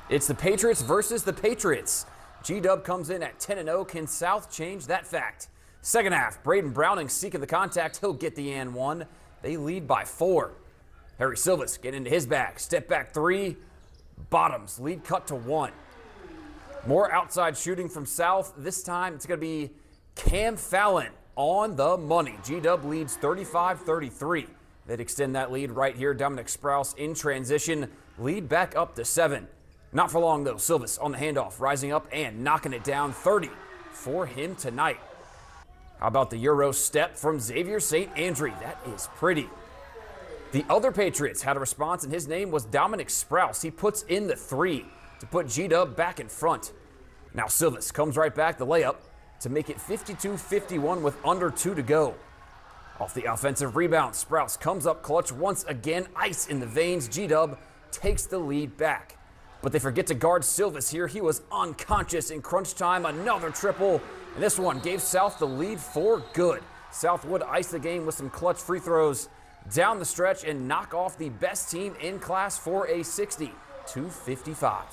It's the Patriots versus the Patriots. G-Dub comes in at 10-0. Can South change that fact? Second half, Braden Browning seeking the contact. He'll get the and one. They lead by 4. Harry Silvas getting into his bag. Step back 3. Bottoms. Lead cut to 1. More outside shooting from South. This time it's going to be Cam Fallon on the money. G-Dub leads 35-33. They'd extend that lead right here. Dominic Sprouse in transition. Lead back up to 7. Not for long, though. Silvas on the handoff, rising up and knocking it down. 30 for him tonight. How about the Euro step from Xavier St. Andre? That is pretty. The other Patriots had a response, and his name was Dominic Sprouse. He puts in the 3 to put G-Dub back in front. Now Silvas comes right back, the layup, to make it 52-51 with under 2 to go. Off the offensive rebound, Sprouse comes up clutch once again. Ice in the veins. G-Dub takes the lead back. But they forget to guard Silvas here. He was unconscious in crunch time. Another triple, and this one gave South the lead for good. South would ice the game with some clutch free throws down the stretch and knock off the best team in Class 4A 60 to 55.